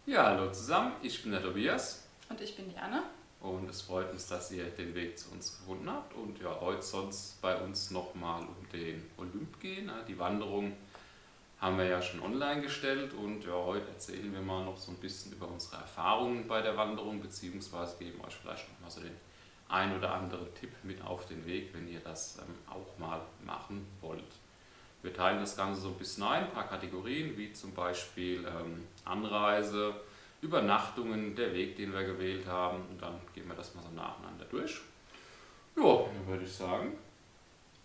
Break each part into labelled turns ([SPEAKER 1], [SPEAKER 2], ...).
[SPEAKER 1] Ja, hallo zusammen, ich bin der Tobias
[SPEAKER 2] Und ich bin die Anne.
[SPEAKER 1] und es freut uns, dass ihr den Weg zu uns gefunden habt. Und ja, heute soll es bei uns nochmal um den Olymp gehen. Ne? Die Wanderung haben wir ja schon online gestellt und ja, heute erzählen wir mal noch so ein bisschen über unsere Erfahrungen bei der Wanderung, beziehungsweise geben euch vielleicht nochmal so den ein oder anderen Tipp mit auf den Weg, wenn ihr das auch mal machen wollt. Wir teilen das Ganze so ein bisschen ein paar Kategorien, wie zum Beispiel Anreise, Übernachtungen, der Weg, den wir gewählt haben. Und dann gehen wir das mal so nacheinander durch. Ja, dann würde ich sagen,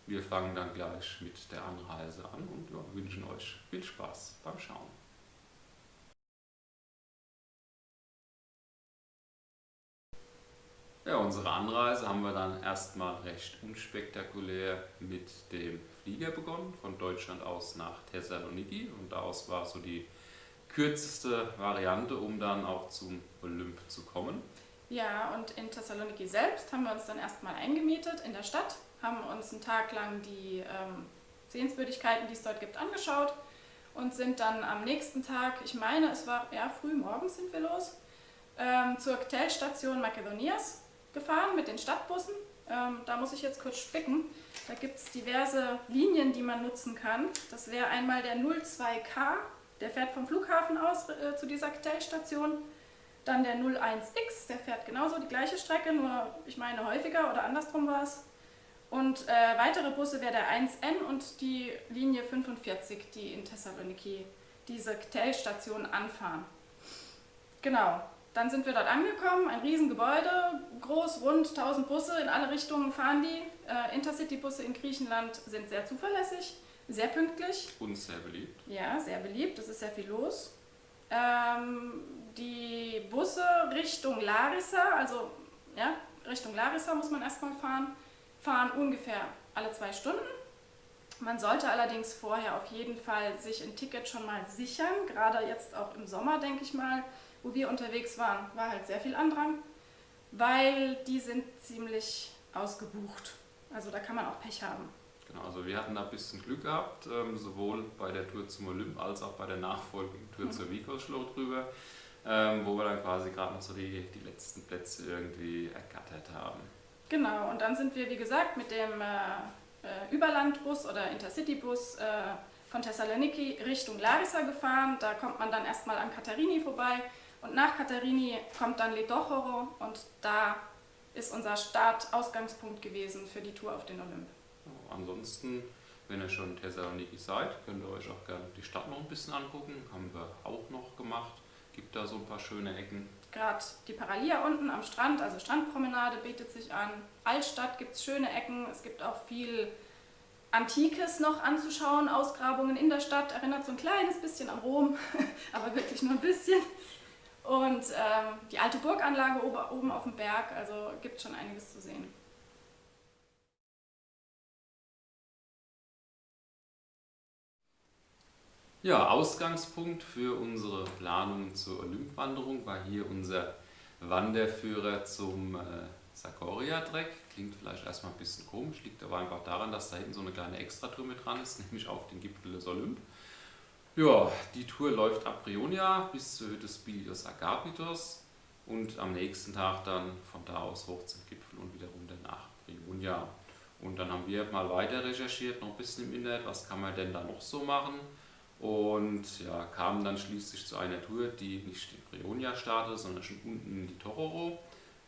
[SPEAKER 1] wir fangen dann gleich mit der Anreise an und ja, wünschen euch viel Spaß beim Schauen. Ja, unsere Anreise haben wir dann erstmal recht unspektakulär mit dem Flieger begonnen, von Deutschland aus nach Thessaloniki. Und daraus war so die kürzeste Variante, um dann auch zum Olymp zu kommen.
[SPEAKER 2] Ja, und in Thessaloniki selbst haben wir uns dann erstmal eingemietet in der Stadt, haben uns einen Tag lang die Sehenswürdigkeiten, die es dort gibt, angeschaut und sind dann am nächsten Tag, ich meine, es war eher früh morgens sind wir los, zur Teltstation Makedonias gefahren mit den Stadtbussen. Da muss ich jetzt kurz spicken. Da gibt es diverse Linien, die man nutzen kann. Das wäre einmal der 02K, der fährt vom Flughafen aus zu dieser Teltstation. Dann der 01X, der fährt genauso die gleiche Strecke, nur ich meine häufiger oder andersrum war es. Und weitere Busse wäre der 1N und die Linie 45, die in Thessaloniki diese Teltstation anfahren. Genau, dann sind wir dort angekommen, ein Riesengebäude, groß, rund, 1000 Busse, in alle Richtungen fahren die. Intercity-Busse in Griechenland sind sehr zuverlässig, sehr pünktlich.
[SPEAKER 1] Uns sehr beliebt.
[SPEAKER 2] Ja, sehr beliebt, es ist sehr viel los. Die Busse Richtung Larissa, also ja, Richtung Larissa muss man erstmal fahren, fahren ungefähr alle 2 Stunden. Man sollte allerdings vorher auf jeden Fall sich ein Ticket schon mal sichern, gerade jetzt auch im Sommer, denke ich mal, wo wir unterwegs waren, war halt sehr viel Andrang, weil die sind ziemlich ausgebucht. Also da kann man auch Pech haben.
[SPEAKER 1] Genau, also wir hatten da ein bisschen Glück gehabt, sowohl bei der Tour zum Olymp als auch bei der nachfolgenden Tour zur Vikos-Schlucht drüber, wo wir dann quasi gerade noch so die letzten Plätze irgendwie ergattert haben.
[SPEAKER 2] Genau, und dann sind wir, wie gesagt, mit dem Überlandbus oder Intercitybus von Thessaloniki Richtung Larissa gefahren. Da kommt man dann erstmal an Katarini vorbei und nach Katarini kommt dann Letochoro und da ist unser Start-Ausgangspunkt gewesen für die Tour auf den Olymp.
[SPEAKER 1] Ansonsten, wenn ihr schon in Thessaloniki seid, könnt ihr euch auch gerne die Stadt noch ein bisschen angucken. Haben wir auch noch gemacht. Gibt da so ein paar schöne Ecken.
[SPEAKER 2] Gerade die Paralia unten am Strand, also Strandpromenade bietet sich an. Altstadt gibt es schöne Ecken. Es gibt auch viel Antikes noch anzuschauen. Ausgrabungen in der Stadt. Erinnert so ein kleines bisschen an Rom, aber wirklich nur ein bisschen. Und die alte Burganlage oben auf dem Berg. Also gibt schon einiges zu sehen.
[SPEAKER 1] Ja, Ausgangspunkt für unsere Planung zur Olympwanderung war hier unser Wanderführer zum Sakoria-Trek. Klingt vielleicht erstmal ein bisschen komisch, liegt aber einfach daran, dass da hinten so eine kleine Extratour mit dran ist, nämlich auf den Gipfel des Olymp. Ja, die Tour läuft ab Prionia bis zur Hütte Spilios Agapitos und am nächsten Tag dann von da aus hoch zum Gipfel und wieder runter nach Prionia. Und dann haben wir mal weiter recherchiert, noch ein bisschen im Internet, was kann man denn da noch so machen. Und ja, kamen dann schließlich zu einer Tour, die nicht in Prionia startet, sondern schon unten in die Tororo.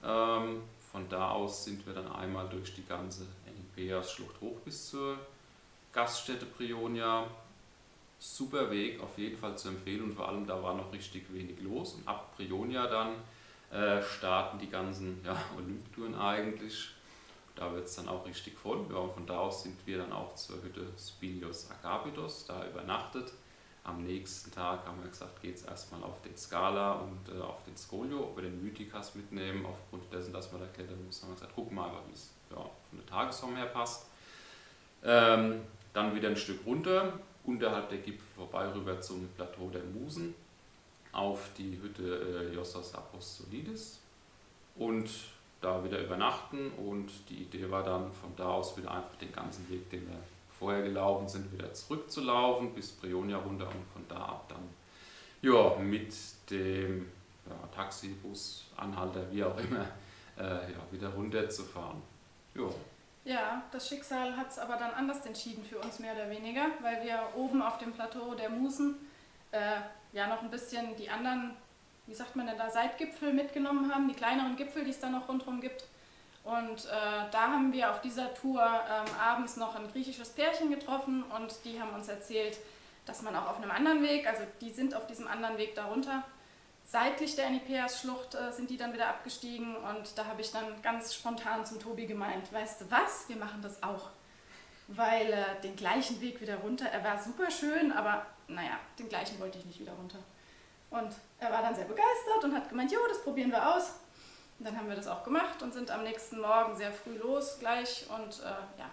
[SPEAKER 1] Von da aus sind wir dann einmal durch die ganze Enipeas-Schlucht hoch bis zur Gaststätte Prionia. Super Weg, auf jeden Fall zu empfehlen und vor allem da war noch richtig wenig los. Und ab Prionia dann starten die ganzen Olymp-Touren eigentlich. Da wird es dann auch richtig voll. Ja, und von da aus sind wir dann auch zur Hütte Spilios Agapitos, da übernachtet. Am nächsten Tag haben wir gesagt, geht es erstmal auf den Scala und auf den Skolio, ob wir den Mythikas mitnehmen. Aufgrund dessen, dass wir da klettern müssen, haben wir gesagt, gucken wir einfach, wie es von der Tagesform her passt. Dann wieder ein Stück runter, unterhalb der Gipfel vorbei rüber zum Plateau der Musen, auf die Hütte Iossos Apostolidis und da wieder übernachten. Und die Idee war dann von da aus wieder einfach den ganzen Weg, den wir vorher gelaufen sind, wieder zurückzulaufen bis Prionia runter und von da ab dann Ja, mit dem Taxi, Bus, Anhalter, wie auch immer, wieder runterzufahren. Ja.
[SPEAKER 2] Ja, das Schicksal hat es aber dann anders entschieden für uns mehr oder weniger, weil wir oben auf dem Plateau der Musen noch ein bisschen die anderen, wie sagt man denn da, Seitgipfel mitgenommen haben, die kleineren Gipfel, die es da noch rundherum gibt. Und da haben wir auf dieser Tour abends noch ein griechisches Pärchen getroffen und die haben uns erzählt, dass man auch auf einem anderen Weg, also die sind auf diesem anderen Weg darunter, seitlich der Enipeas-Schlucht sind die dann wieder abgestiegen und da habe ich dann ganz spontan zum Tobi gemeint, weißt du was, wir machen das auch. Weil den gleichen Weg wieder runter, er war super schön, aber naja, den gleichen wollte ich nicht wieder runter. Und er war dann sehr begeistert und hat gemeint, jo, das probieren wir aus. Und dann haben wir das auch gemacht und sind am nächsten Morgen sehr früh los gleich und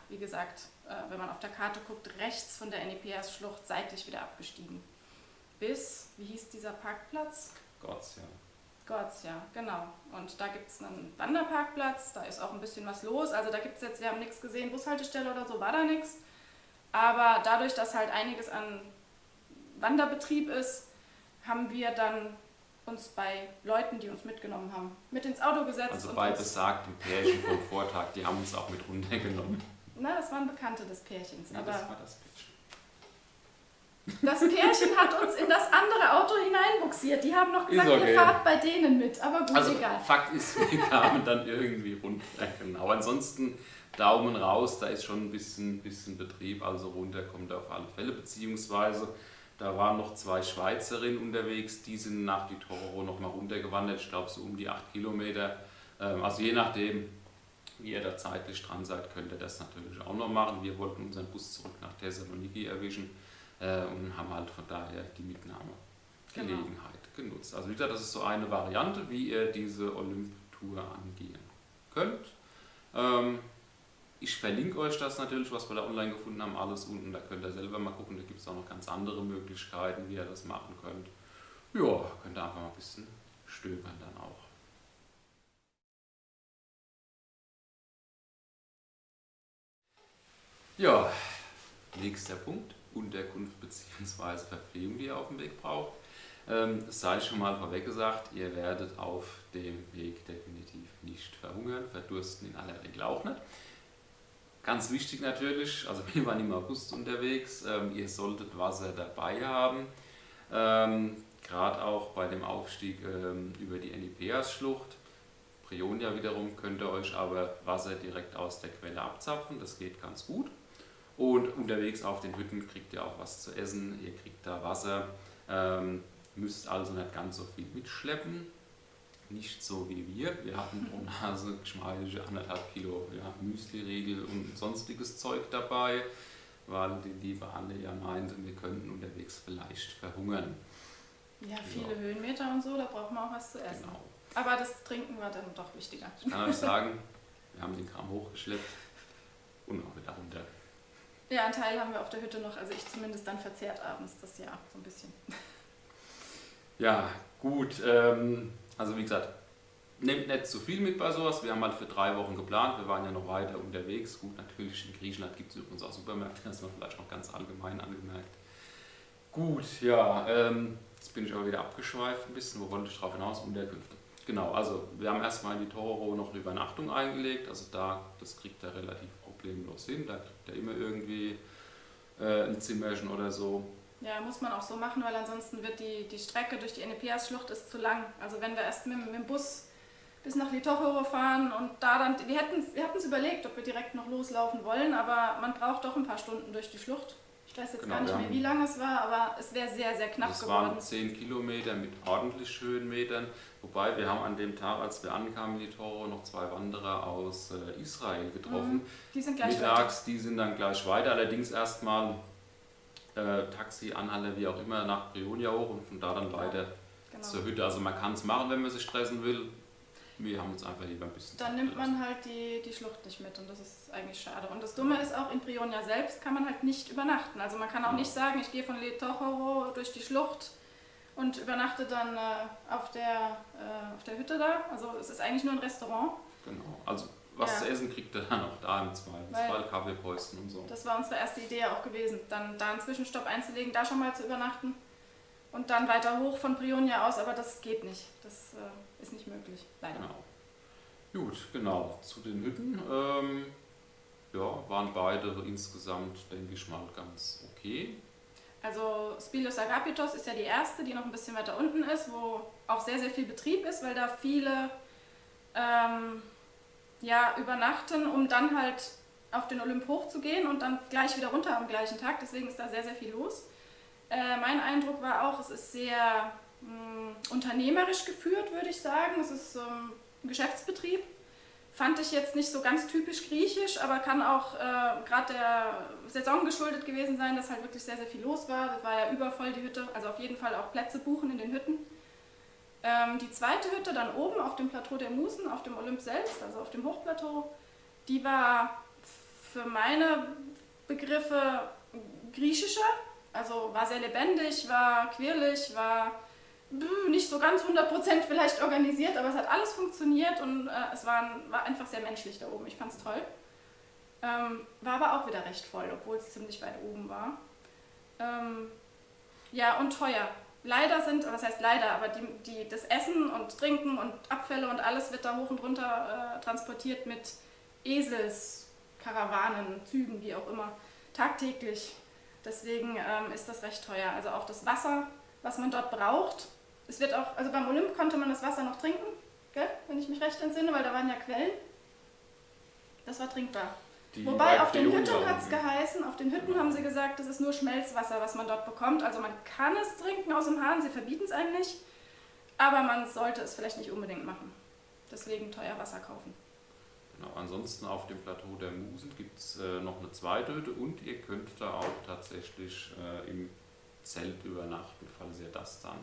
[SPEAKER 2] wie gesagt, wenn man auf der Karte guckt, rechts von der Enipeas-Schlucht seitlich wieder abgestiegen. Bis, wie hieß dieser Parkplatz? Gorzja, genau. Und da gibt es einen Wanderparkplatz, da ist auch ein bisschen was los. Also da gibt es jetzt, wir haben nichts gesehen, Bushaltestelle oder so war da nichts. Aber dadurch, dass halt einiges an Wanderbetrieb ist, haben wir dann uns bei Leuten, die uns mitgenommen haben, mit ins Auto gesetzt.
[SPEAKER 1] Also
[SPEAKER 2] und
[SPEAKER 1] bei besagtem Pärchen vom Vortag, die haben uns auch mit runtergenommen.
[SPEAKER 2] Na, das waren Bekannte des Pärchens.
[SPEAKER 1] Ja,
[SPEAKER 2] aber
[SPEAKER 1] das war das Pärchen.
[SPEAKER 2] das Pärchen hat uns in das andere Auto hineinbuxiert. Die haben noch gesagt, ihr fahrt bei denen mit. Aber gut,
[SPEAKER 1] also,
[SPEAKER 2] egal.
[SPEAKER 1] Fakt ist, wir kamen dann irgendwie runter. Genau. Ansonsten Daumen raus, da ist schon ein bisschen Betrieb, also runter kommt auf alle Fälle. Beziehungsweise da waren noch 2 Schweizerinnen unterwegs, die sind nach die Tororo noch mal runtergewandert, ich glaube so um die 8 Kilometer. Also je nachdem, wie ihr da zeitlich dran seid, könnt ihr das natürlich auch noch machen. Wir wollten unseren Bus zurück nach Thessaloniki erwischen und haben halt von daher die Mitnahmegelegenheit genutzt. Also wie gesagt, das ist so eine Variante, wie ihr diese Olymp-Tour angehen könnt. Ich verlinke euch das natürlich, was wir da online gefunden haben, alles unten. Da könnt ihr selber mal gucken. Da gibt es auch noch ganz andere Möglichkeiten, wie ihr das machen könnt. Ja, könnt ihr einfach mal ein bisschen stöbern dann auch. Ja, nächster Punkt. Unterkunft bzw. Verpflegung, die ihr auf dem Weg braucht. Es sei schon mal vorweg gesagt, ihr werdet auf dem Weg definitiv nicht verhungern, verdursten in aller Regel auch nicht. Ganz wichtig natürlich, also wir waren im August unterwegs, ihr solltet Wasser dabei haben, gerade auch bei dem Aufstieg über die Enipeas-Schlucht. Prionia wiederum könnt ihr euch aber Wasser direkt aus der Quelle abzapfen, das geht ganz gut. Und unterwegs auf den Hütten kriegt ihr auch was zu essen, ihr kriegt da Wasser, müsst also nicht ganz so viel mitschleppen. Nicht so wie wir. Wir hatten pro Nase geschmeidige 1,5 Kilo Müsli-Riegel und sonstiges Zeug dabei, weil die liebe Anne ja meinte, wir könnten unterwegs vielleicht verhungern.
[SPEAKER 2] Ja, viele Höhenmeter und so, da braucht man auch was zu essen.
[SPEAKER 1] Genau.
[SPEAKER 2] Aber das Trinken war dann doch wichtiger.
[SPEAKER 1] Ich kann euch sagen, wir haben den Kram hochgeschleppt und auch wieder runter.
[SPEAKER 2] Ja, einen Teil haben wir auf der Hütte noch, also ich zumindest dann verzehrt abends, das ja so ein bisschen.
[SPEAKER 1] Ja, gut. Also wie gesagt, nehmt nicht zu viel mit bei sowas. Wir haben halt für 3 Wochen geplant. Wir waren ja noch weiter unterwegs. Gut, natürlich in Griechenland gibt es übrigens auch Supermärkte. Das ist vielleicht noch ganz allgemein angemerkt. Gut, ja, jetzt bin ich aber wieder abgeschweift ein bisschen. Wo wollte ich drauf hinaus? Unterkünfte. Genau, also wir haben erstmal in die Tororo noch eine Übernachtung eingelegt. Also das kriegt er relativ problemlos hin. Da kriegt er immer irgendwie ein Zimmerchen oder so.
[SPEAKER 2] Ja, muss man auch so machen, weil ansonsten wird die Strecke durch die Enipeas-Schlucht ist zu lang. Also wenn wir erst mit dem Bus bis nach Litochoro fahren und da dann, wir hatten es überlegt, ob wir direkt noch loslaufen wollen, aber man braucht doch ein paar Stunden durch die Schlucht. Ich weiß jetzt gar nicht mehr, wie lang es war, aber es wäre sehr, sehr knapp geworden.
[SPEAKER 1] Es waren 10 Kilometer mit ordentlich Höhenmetern, wobei wir haben an dem Tag, als wir ankamen in Litochoro, noch 2 Wanderer aus Israel getroffen.
[SPEAKER 2] Die sind gleich
[SPEAKER 1] mittags,
[SPEAKER 2] weiter.
[SPEAKER 1] Die sind dann gleich weiter, allerdings erstmal Taxi, Anhalte, wie auch immer, nach Prionia hoch und von da dann weiter zur Hütte. Also man kann es machen, wenn man sich stressen will. Wir haben uns einfach lieber ein bisschen
[SPEAKER 2] Dann nimmt man halt die Schlucht nicht mit und das ist eigentlich schade. Und das Dumme ist auch, in Prionia selbst kann man halt nicht übernachten. Also man kann auch nicht sagen, ich gehe von Litochoro durch die Schlucht und übernachte dann auf der Hütte da. Also es ist eigentlich nur ein Restaurant.
[SPEAKER 1] Genau, also was zu essen kriegt er dann auch da im Zweifelsfall, Kaffeepäuschen und so.
[SPEAKER 2] Das war unsere erste Idee auch gewesen, dann da einen Zwischenstopp einzulegen, da schon mal zu übernachten. und dann weiter hoch von Brionia aus, aber das geht nicht. Das ist nicht möglich, leider.
[SPEAKER 1] Genau. Gut, genau. Zu den Hütten ja, waren beide insgesamt, denke ich mal, ganz okay.
[SPEAKER 2] Also Spilios Agapitos ist ja die erste, die noch ein bisschen weiter unten ist, wo auch sehr, sehr viel Betrieb ist, weil da viele ja, übernachten, um dann halt auf den Olymp hochzugehen und dann gleich wieder runter am gleichen Tag. Deswegen ist da sehr, sehr viel los. Mein Eindruck war auch, es ist sehr unternehmerisch geführt, würde ich sagen. Es ist ein Geschäftsbetrieb. Fand ich jetzt nicht so ganz typisch griechisch, aber kann auch gerade der Saison geschuldet gewesen sein, dass halt wirklich sehr, sehr viel los war. Das war ja übervoll die Hütte, also auf jeden Fall auch Plätze buchen in den Hütten. Die zweite Hütte dann oben auf dem Plateau der Musen, auf dem Olymp selbst, also auf dem Hochplateau, die war für meine Begriffe griechischer, also war sehr lebendig, war quirlig, war nicht so ganz 100% vielleicht organisiert, aber es hat alles funktioniert und es war einfach sehr menschlich da oben. Ich fand es toll. War aber auch wieder recht voll, obwohl es ziemlich weit oben war. Ja, und teuer. Leider sind, was heißt leider, aber das Essen und Trinken und Abfälle und alles wird da hoch und runter transportiert mit Eselskarawanen, Zügen, wie auch immer, tagtäglich. Deswegen ist das recht teuer. Also auch das Wasser, was man dort braucht. Es wird auch, also beim Olymp konnte man das Wasser noch trinken, gell? Wenn ich mich recht entsinne, weil da waren ja Quellen. Das war trinkbar. Wobei auf den Hütten hat es geheißen, auf den Hütten haben sie gesagt, das ist nur Schmelzwasser, was man dort bekommt. Also man kann es trinken aus dem Hahn, sie verbieten es eigentlich, aber man sollte es vielleicht nicht unbedingt machen. Deswegen teuer Wasser kaufen.
[SPEAKER 1] Genau, ansonsten auf dem Plateau der Musen gibt es noch eine zweite Hütte und ihr könnt da auch tatsächlich im Zelt übernachten, falls ihr das dann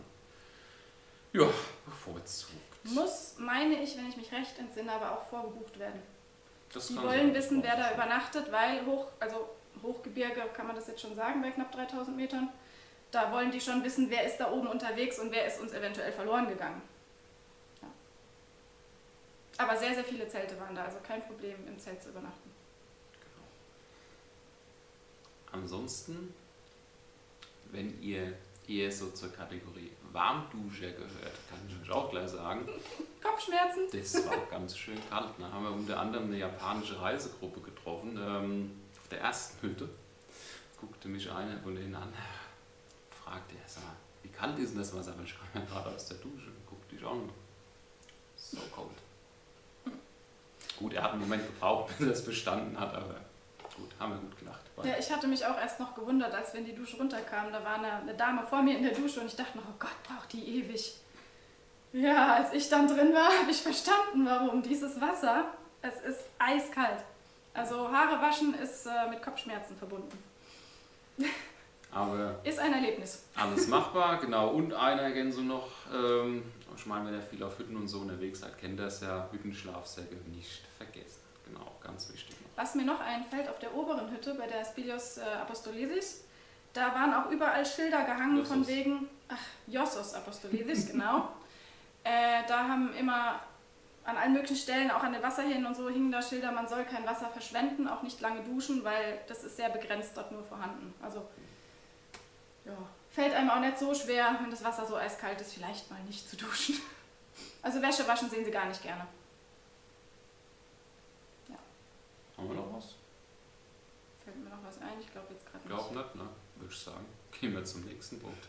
[SPEAKER 1] bevorzugt.
[SPEAKER 2] Muss, meine ich, wenn ich mich recht entsinne, aber auch vorgebucht werden.
[SPEAKER 1] Das
[SPEAKER 2] die wollen wissen, wer da übernachtet, weil Hochgebirge, kann man das jetzt schon sagen, bei knapp 3000 Metern, da wollen die schon wissen, wer ist da oben unterwegs und wer ist uns eventuell verloren gegangen. Ja. Aber sehr, sehr viele Zelte waren da, also kein Problem, im Zelt zu übernachten.
[SPEAKER 1] Genau. Ansonsten, wenn ihr eher so zur Kategorie Warmduscher gehört, kann ich euch auch gleich sagen.
[SPEAKER 2] Kopfschmerzen.
[SPEAKER 1] Das war ganz schön kalt. Da haben wir unter anderem eine japanische Reisegruppe getroffen, auf der ersten Hütte. Guckte mich einer von denen an, fragte, sag mal, wie kalt ist denn das Wasser? Ich kam ja gerade aus der Dusche und guckte dich an. So kalt. Gut, er hat einen Moment gebraucht, bis er es bestanden hat, aber gut, haben wir gut gelacht.
[SPEAKER 2] Ja, ich hatte mich auch erst noch gewundert, als wir in die Dusche runterkamen. Da war eine Dame vor mir in der Dusche und ich dachte noch, oh Gott, braucht die ewig. Ja, als ich dann drin war, habe ich verstanden, warum dieses Wasser, es ist eiskalt. Also Haare waschen ist mit Kopfschmerzen verbunden.
[SPEAKER 1] Aber
[SPEAKER 2] ist ein Erlebnis.
[SPEAKER 1] Alles machbar, genau. Und eine Ergänzung noch, ich meine, wenn ihr viel auf Hütten und so unterwegs seid, kennt das ja, Hüttenschlafsäcke nicht vergessen. Genau, ganz wichtig noch.
[SPEAKER 2] Was mir noch einfällt, auf der oberen Hütte bei der Spilios Apostolidis, da waren auch überall Schilder gehangen
[SPEAKER 1] Iossos.
[SPEAKER 2] von wegen, Iossos Apostolidis, genau. Da haben immer an allen möglichen Stellen, auch an den Wasserhähnen und so, hingen da Schilder, man soll kein Wasser verschwenden, auch nicht lange duschen, weil das ist sehr begrenzt dort nur vorhanden. Also ja, fällt einem auch nicht so schwer, wenn das Wasser so eiskalt ist, vielleicht mal nicht zu duschen. Also Wäsche waschen sehen sie gar nicht gerne. Ja.
[SPEAKER 1] Haben wir noch was?
[SPEAKER 2] Fällt mir noch was ein? Ich glaube jetzt gerade
[SPEAKER 1] Ich glaube nicht, ne? Würde ich sagen. Gehen wir zum nächsten Punkt.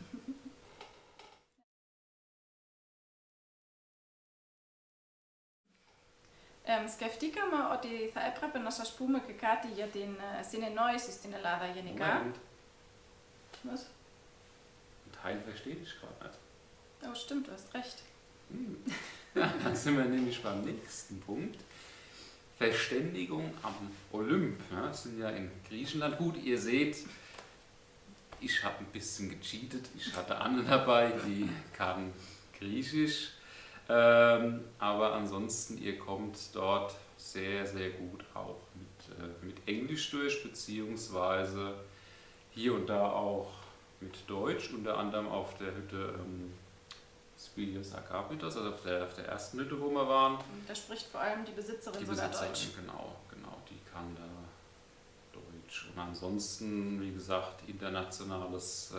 [SPEAKER 2] Σκεφτήκαμε ότι θα έπρεπε να σας πούμε και κάτι για την συνεννόηση στην Ελλάδα γενικά.
[SPEAKER 1] Moment.
[SPEAKER 2] Was?
[SPEAKER 1] Ein Teil verstehe ich gerade nicht.
[SPEAKER 2] Oh, stimmt, du hast recht.
[SPEAKER 1] Ja, dann sind wir nämlich beim nächsten Punkt. Verständigung am Olymp. Ja, das sind ja in Griechenland. Gut, ihr seht, ich habe ein bisschen gecheatet. Ich hatte Anne dabei, die kann Griechisch. Aber ansonsten, ihr kommt dort sehr, sehr gut auch mit Englisch durch, beziehungsweise hier und da auch mit Deutsch, unter anderem auf der Hütte Spilios Agapitos, also auf der ersten Hütte, wo wir waren.
[SPEAKER 2] Da spricht vor allem die Besitzerin
[SPEAKER 1] Die
[SPEAKER 2] sogar
[SPEAKER 1] Besitzerin,
[SPEAKER 2] Deutsch.
[SPEAKER 1] genau, die kann da Deutsch. Und ansonsten, wie gesagt, internationales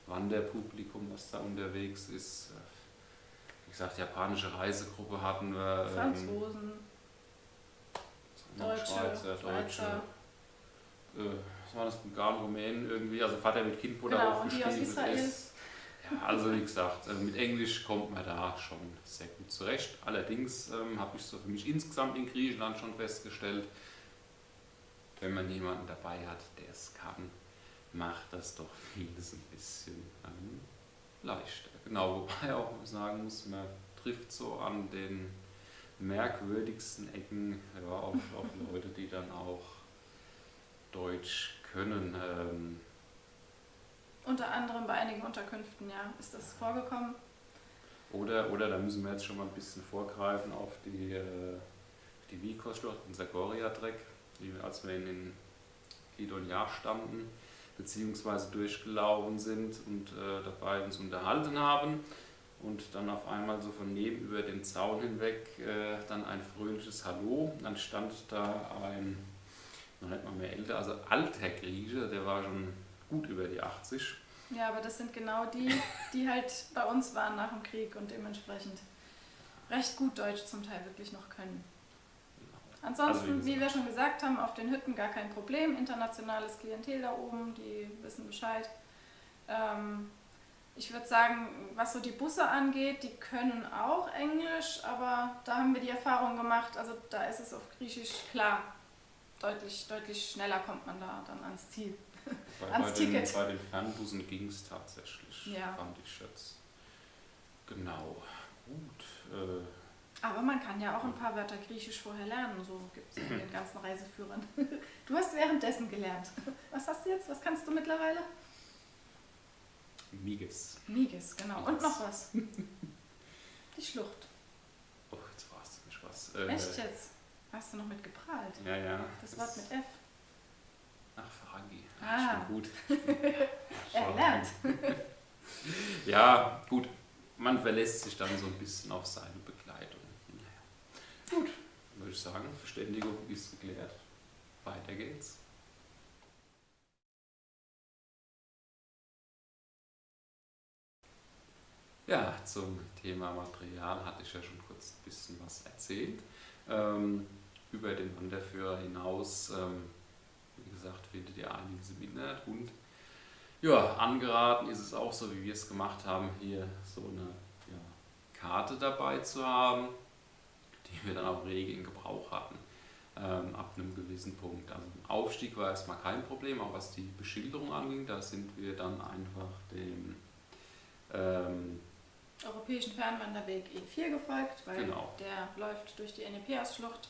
[SPEAKER 1] Wanderpublikum, was da unterwegs ist. Wie gesagt, japanische Reisegruppe hatten wir.
[SPEAKER 2] Franzosen, Deutsche,
[SPEAKER 1] Schweizer. Was war das? Bulgaren, Rumänen irgendwie. Also Vater mit Kind wurde
[SPEAKER 2] genau,
[SPEAKER 1] auch
[SPEAKER 2] und die aus Israel.
[SPEAKER 1] Ja, also wie gesagt, mit Englisch kommt man da schon sehr gut zurecht. Allerdings habe ich so für mich insgesamt in Griechenland schon festgestellt, wenn man jemanden dabei hat, der es kann, macht das doch vieles ein bisschen leichter. Genau, wobei auch sagen muss, man trifft so an den merkwürdigsten Ecken auf Leute, die dann auch Deutsch können.
[SPEAKER 2] Unter anderem bei einigen Unterkünften, ja, ist das vorgekommen.
[SPEAKER 1] Oder da müssen wir jetzt schon mal ein bisschen vorgreifen auf die Vikos-Schlucht, den Sagoria-Dreck, als wir in Kidon-Jar standen, beziehungsweise durchgelaufen sind und dabei uns unterhalten haben und dann auf einmal so von neben über den Zaun hinweg dann ein fröhliches Hallo. Dann stand da ein, noch nicht mal mehr älter, also alter Grieche, der war schon gut über die 80.
[SPEAKER 2] Ja, aber das sind genau die halt bei uns waren nach dem Krieg und dementsprechend recht gut Deutsch zum Teil wirklich noch können. Ansonsten, also wie wir schon gesagt haben, auf den Hütten gar kein Problem. Internationales Klientel da oben, die wissen Bescheid. Ich würde sagen, was so die Busse angeht, die können auch Englisch, aber da haben wir die Erfahrung gemacht, also da ist es auf Griechisch klar. Deutlich schneller kommt man da dann ans Ziel. Ans Ticket.
[SPEAKER 1] Bei den Fernbussen ging es tatsächlich,
[SPEAKER 2] ja.
[SPEAKER 1] Fand ich jetzt. Genau, gut.
[SPEAKER 2] Aber man kann ja auch ein paar Wörter Griechisch vorher lernen, so gibt es in den ganzen Reiseführern. Du hast währenddessen gelernt. Was hast du jetzt? Was kannst du mittlerweile?
[SPEAKER 1] Miges.
[SPEAKER 2] Miges, genau. Und noch was. Die Schlucht.
[SPEAKER 1] Oh, jetzt fragst du mich was.
[SPEAKER 2] Echt jetzt? Hast du noch mit geprahlt?
[SPEAKER 1] Ja.
[SPEAKER 2] Das Wort mit F.
[SPEAKER 1] Ach, Fragi.
[SPEAKER 2] Ah.
[SPEAKER 1] Gut.
[SPEAKER 2] Er lernt.
[SPEAKER 1] Ja, gut. Man verlässt sich dann so ein bisschen auf seine Begleitung. Naja. Gut, dann würde ich sagen, Verständigung ist geklärt. Weiter geht's. Ja, zum Thema Material hatte ich ja schon kurz ein bisschen was erzählt. Über den Wanderführer hinaus, wie gesagt, findet ihr einiges im Internet und ja, angeraten ist es auch so, wie wir es gemacht haben, hier so eine Karte dabei zu haben, die wir dann auch rege in Gebrauch hatten, ab einem gewissen Punkt. Also im Aufstieg war erstmal kein Problem, auch was die Beschilderung anging, da sind wir dann einfach dem
[SPEAKER 2] Europäischen Fernwanderweg E4 gefolgt, weil
[SPEAKER 1] genau.
[SPEAKER 2] Der läuft durch die Enipeas-Schlucht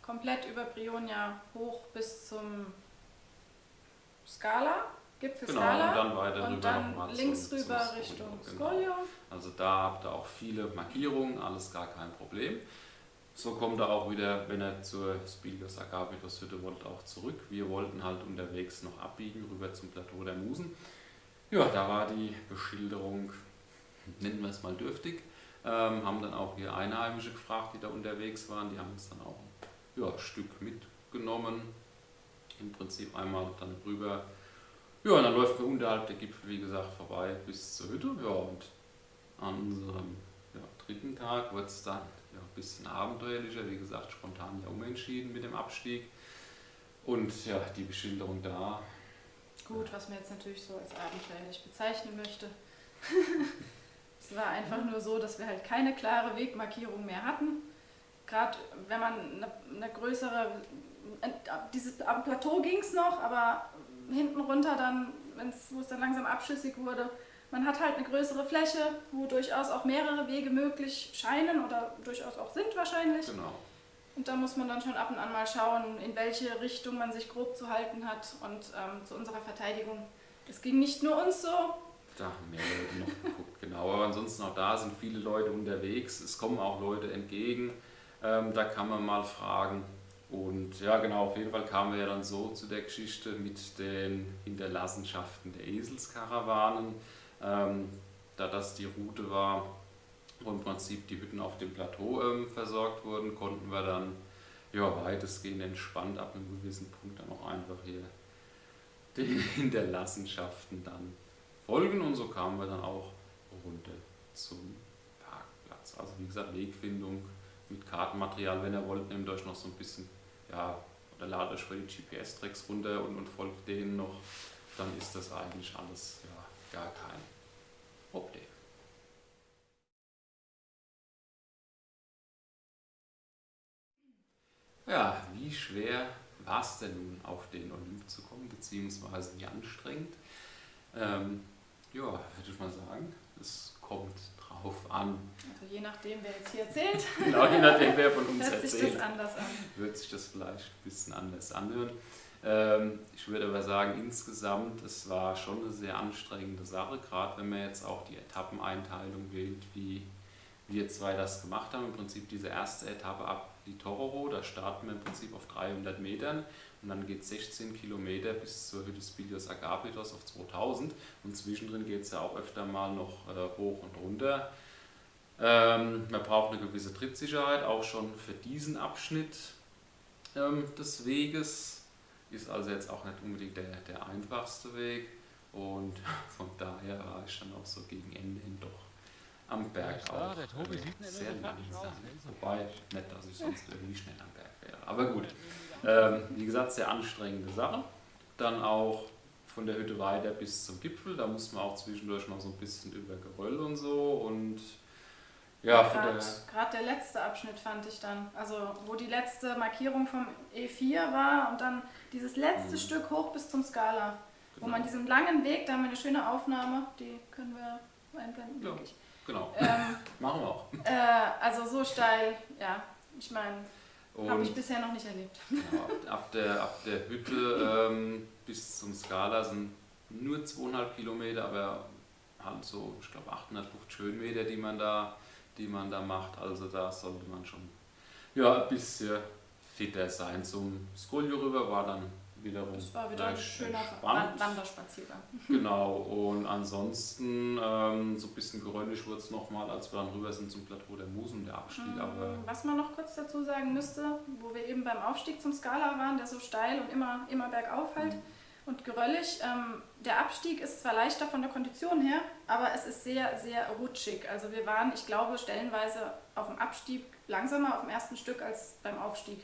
[SPEAKER 2] komplett über Brionia hoch bis zum Scala, Gipfel
[SPEAKER 1] Genau,
[SPEAKER 2] Scala
[SPEAKER 1] und dann weiter
[SPEAKER 2] und
[SPEAKER 1] rüber
[SPEAKER 2] dann
[SPEAKER 1] nochmal
[SPEAKER 2] links
[SPEAKER 1] zum
[SPEAKER 2] rüber
[SPEAKER 1] Scoglio,
[SPEAKER 2] Richtung
[SPEAKER 1] genau.
[SPEAKER 2] Scoglio.
[SPEAKER 1] Also da habt ihr auch viele Markierungen, alles gar kein Problem. So kommt er auch wieder, wenn er zur Spilios Agapitos Hütte wollt, auch zurück. Wir wollten halt unterwegs noch abbiegen, rüber zum Plateau der Musen. Ja, da war die Beschilderung, nennen wir es mal dürftig. Haben dann auch hier Einheimische gefragt, die da unterwegs waren. Die haben uns dann auch ein Stück mitgenommen. Im Prinzip einmal dann rüber. Ja, und dann läuft man unterhalb der Gipfel, wie gesagt, vorbei bis zur Hütte. Ja, und an unserem dritten Tag wird es dann ein bisschen abenteuerlicher. Wie gesagt, spontan umentschieden mit dem Abstieg. Und ja, die Beschilderung da.
[SPEAKER 2] Gut, was man jetzt natürlich so als abenteuerlich bezeichnen möchte. Es war einfach nur so, dass wir halt keine klare Wegmarkierung mehr hatten. Gerade wenn man eine größere, am Plateau ging es noch, aber hinten runter dann, wo es dann langsam abschüssig wurde, man hat halt eine größere Fläche, wo durchaus auch mehrere Wege möglich scheinen oder durchaus auch sind wahrscheinlich.
[SPEAKER 1] Genau.
[SPEAKER 2] Und da muss man dann schon ab und an mal schauen, in welche Richtung man sich grob zu halten hat. Und zu unserer Verteidigung, es ging nicht nur uns so.
[SPEAKER 1] Da haben mehr Leute noch geguckt, genau. Aber ansonsten auch da sind viele Leute unterwegs. Es kommen auch Leute entgegen. Da kann man mal fragen. Und ja, genau, auf jeden Fall kamen wir ja dann so zu der Geschichte mit den Hinterlassenschaften der Eselskarawanen. Da das die Route war, wo im Prinzip die Hütten auf dem Plateau versorgt wurden, konnten wir dann weitestgehend entspannt ab einem gewissen Punkt dann auch einfach hier den Hinterlassenschaften dann folgen und so kamen wir dann auch runter zum Parkplatz. Also wie gesagt, Wegfindung mit Kartenmaterial, wenn ihr wollt, nehmt euch noch so ein bisschen, ja, oder ladet euch für die GPS-Tracks runter und folgt denen noch, dann ist das eigentlich alles ja, gar kein Problem. Ja, wie schwer war es denn nun, auf den Olymp zu kommen, beziehungsweise wie anstrengend? Ja, würde ich mal sagen, es kommt drauf an.
[SPEAKER 2] Also je nachdem, wer jetzt hier erzählt,
[SPEAKER 1] Genau, je nachdem, wer von uns
[SPEAKER 2] hört sich
[SPEAKER 1] erzählt,
[SPEAKER 2] das anders an.
[SPEAKER 1] wird sich das vielleicht ein bisschen anders anhören. Ich würde aber sagen, insgesamt, es war schon eine sehr anstrengende Sache, gerade wenn man jetzt auch die Etappeneinteilung wählt, wie wir zwei das gemacht haben. Im Prinzip diese erste Etappe ab Litororo, da starten wir im Prinzip auf 300 Metern und dann geht es 16 Kilometer bis zur Hütte Spilios Agapitos auf 2000 und zwischendrin geht es ja auch öfter mal noch hoch und runter. Man braucht eine gewisse Trittsicherheit, auch schon für diesen Abschnitt des Weges. Ist also jetzt auch nicht unbedingt der einfachste Weg und von daher war ich dann auch so gegen Ende hin doch am Berg auch sehr langsam. Wobei, nicht, dass ich sonst irgendwie schnell am Berg wäre. Aber gut, wie gesagt, sehr anstrengende Sache. Dann auch von der Hütte weiter bis zum Gipfel. Da mussten wir auch zwischendurch noch so ein bisschen über Geröll und so. Und ja,
[SPEAKER 2] Gerade der letzte Abschnitt fand ich dann, also wo die letzte Markierung vom E4 war und dann dieses letzte Stück hoch bis zum Skala. Genau. Wo man diesen langen Weg, da haben wir eine schöne Aufnahme, die können wir einblenden, denke ich.
[SPEAKER 1] Genau, machen wir auch.
[SPEAKER 2] Also so steil, ja, ich meine, habe ich bisher noch nicht erlebt.
[SPEAKER 1] Genau, ab der Hütte bis zum Skala sind nur 2,5 Kilometer, aber halt so, ich glaube 850 Höhenmeter, die man da macht. Also da sollte man schon ja, ein bisschen fitter sein. Zum Skolio rüber war dann wiederum
[SPEAKER 2] das war wieder ein schöner Wanderspaziergang.
[SPEAKER 1] Genau, und ansonsten so ein bisschen geröllig wurde es nochmal, als wir dann rüber sind zum Plateau der Musen, der Abstieg. Aber
[SPEAKER 2] was man noch kurz dazu sagen müsste, wo wir eben beim Aufstieg zum Skala waren, der so steil und immer bergauf halt und geröllig. Der Abstieg ist zwar leichter von der Kondition her, aber es ist sehr, sehr rutschig. Also wir waren, ich glaube, stellenweise auf dem Abstieg langsamer auf dem ersten Stück als beim Aufstieg.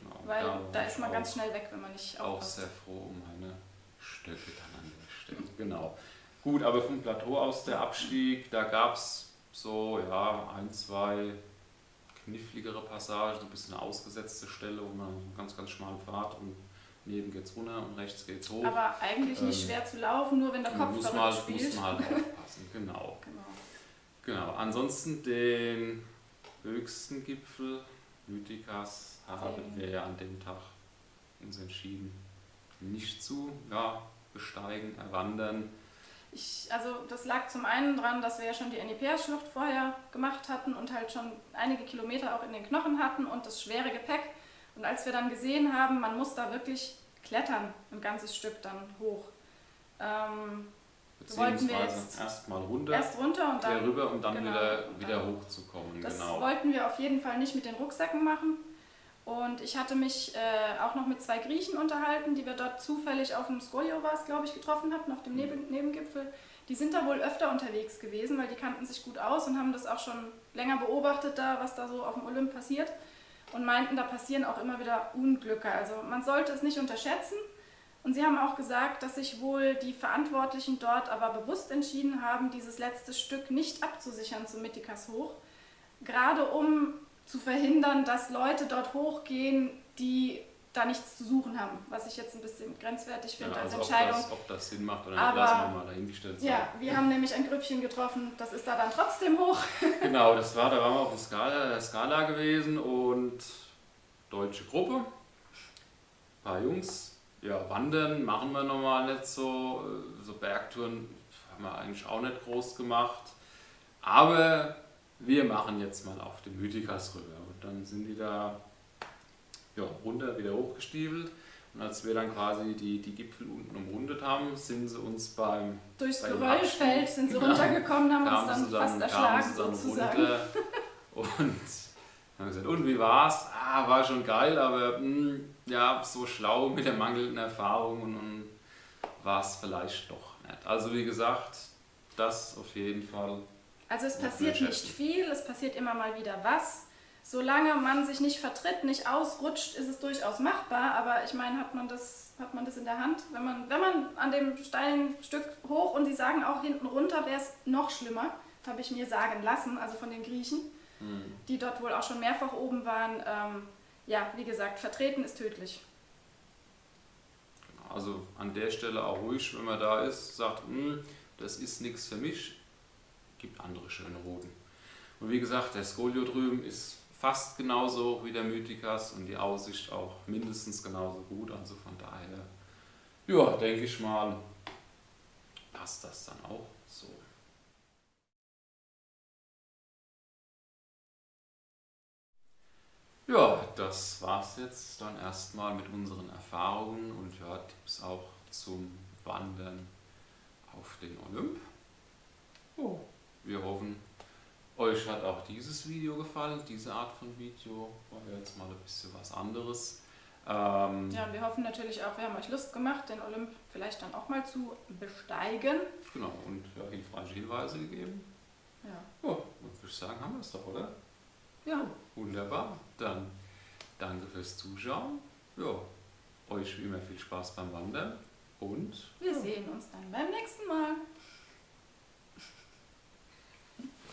[SPEAKER 1] Genau,
[SPEAKER 2] weil da ist man ganz schnell weg, wenn man nicht aufpasst.
[SPEAKER 1] Auch sehr froh um meine Stöcke dann an der Stelle. Genau. Gut, aber vom Plateau aus der Abstieg, da gab es so ja, 1, 2 kniffligere Passagen, so ein bisschen eine ausgesetzte Stelle, wo man einen ganz, ganz schmalen Pfad und neben geht's runter und rechts geht's hoch.
[SPEAKER 2] Aber eigentlich nicht schwer zu laufen, nur wenn der Kopf verrückt spielt.
[SPEAKER 1] Muss man halt aufpassen, genau. Ansonsten den höchsten Gipfel, Mythikas, haben wir ja an dem Tag uns entschieden, nicht zu besteigen, erwandern.
[SPEAKER 2] Also das lag zum einen dran, dass wir ja schon die Enipeas-Schlucht vorher gemacht hatten und halt schon einige Kilometer auch in den Knochen hatten und das schwere Gepäck. Und als wir dann gesehen haben, man muss da wirklich klettern, ein ganzes Stück dann hoch.
[SPEAKER 1] Beziehungsweise erst mal runter.
[SPEAKER 2] Erst runter und dann
[SPEAKER 1] rüber, um dann wieder hochzukommen.
[SPEAKER 2] Das wollten wir auf jeden Fall nicht mit den Rucksäcken machen. Und ich hatte mich auch noch mit 2 Griechen unterhalten, die wir dort zufällig auf dem Skoliovas, glaube ich, getroffen hatten, auf dem Nebengipfel. Die sind da wohl öfter unterwegs gewesen, weil die kannten sich gut aus und haben das auch schon länger beobachtet, was da so auf dem Olymp passiert. Und meinten, da passieren auch immer wieder Unglücke. Also man sollte es nicht unterschätzen. Und sie haben auch gesagt, dass sich wohl die Verantwortlichen dort aber bewusst entschieden haben, dieses letzte Stück nicht abzusichern zum Mythikas hoch. Gerade um zu verhindern, dass Leute dort hochgehen, die da nichts zu suchen haben. Was ich jetzt ein bisschen grenzwertig finde als Entscheidung.
[SPEAKER 1] Ob das Sinn macht oder nicht, lassen wir mal dahingestellt sein.
[SPEAKER 2] Ja, wir haben nämlich ein Grüppchen getroffen, das ist da dann trotzdem hoch.
[SPEAKER 1] Genau, da waren wir auf der Skala gewesen und deutsche Gruppe. Ein paar Jungs, ja, wandern machen wir normal nicht so. So Bergtouren haben wir eigentlich auch nicht groß gemacht. Aber wir machen jetzt mal auf den Mythikas rüber. Und dann sind die da runter, wieder hochgestiefelt. Und als wir dann quasi die Gipfel unten umrundet haben, sind sie uns
[SPEAKER 2] durchs Geröllfeld sind sie runtergekommen, haben uns dann fast erschlagen sozusagen. Runter
[SPEAKER 1] und haben gesagt, und wie war's? War schon geil, aber so schlau mit der mangelnden Erfahrung und war es vielleicht doch nicht. Also wie gesagt, das auf jeden Fall.
[SPEAKER 2] Also es
[SPEAKER 1] Ja,
[SPEAKER 2] passiert
[SPEAKER 1] will ich
[SPEAKER 2] nicht
[SPEAKER 1] schätzen.
[SPEAKER 2] viel, es passiert immer mal wieder was. Solange man sich nicht vertritt, nicht ausrutscht, ist es durchaus machbar. Aber ich meine, hat man das in der Hand? Wenn man an dem steilen Stück hoch und sie sagen auch hinten runter, wäre es noch schlimmer, habe ich mir sagen lassen, also von den Griechen, die dort wohl auch schon mehrfach oben waren. Ja, wie gesagt, vertreten ist tödlich.
[SPEAKER 1] Also an der Stelle auch ruhig, wenn man da ist, sagt, das ist nichts für mich, gibt andere schöne Routen. Und wie gesagt, der Skolio drüben ist fast genauso hoch wie der Mythikas und die Aussicht auch mindestens genauso gut. Also von daher, ja, denke ich mal, passt das dann auch so. Ja, das war's jetzt dann erstmal mit unseren Erfahrungen und ja, Tipps auch zum Wandern auf den Olymp. Oh, wir hoffen, euch hat auch dieses Video gefallen. Diese Art von Video war ja jetzt mal ein bisschen was anderes.
[SPEAKER 2] Ja, und wir hoffen natürlich auch, wir haben euch Lust gemacht, den Olymp vielleicht dann auch mal zu besteigen.
[SPEAKER 1] Genau, und ja, hilfreiche Hinweise gegeben.
[SPEAKER 2] Ja.
[SPEAKER 1] Ja, und würde ich sagen, haben wir es doch, oder?
[SPEAKER 2] Ja.
[SPEAKER 1] Wunderbar. Dann danke fürs Zuschauen. Ja, euch wie immer viel Spaß beim Wandern und
[SPEAKER 2] Wir sehen uns dann beim nächsten Mal.